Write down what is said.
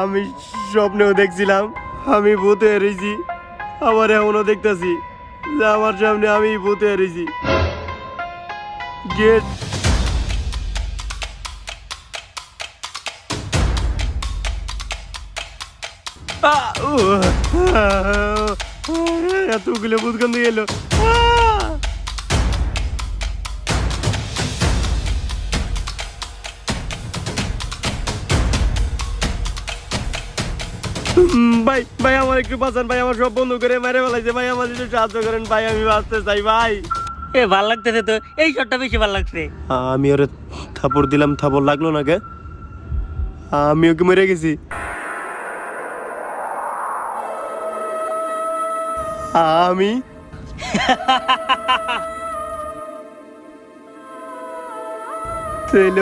আমি স্বপ্নেও দেখছিলাম আমি ভূত হয়ে রয়েছি, আবার এমনও দেখতেছি যে আমার সামনে আমি ভূত হয়ে রয়েছি। গেট এতগুলো ভূত গন্ধ গেল। ভাই ভাই আমার একটু বাঁচান ভাই, আমার সব বন্ধু করে মেরে ফেলাইছে ভাই, আমার একটু সাহায্য করেন ভাই, আমি বাঁচতে চাই ভাই। এ ভাল লাগতেছে তো, এই শটটা বেশি ভাল লাগছে। আমি ওরে থাপড় দিলাম, থাপড় লাগলো না কে? আমি ওকে মরে গেছি। আমি তাইলে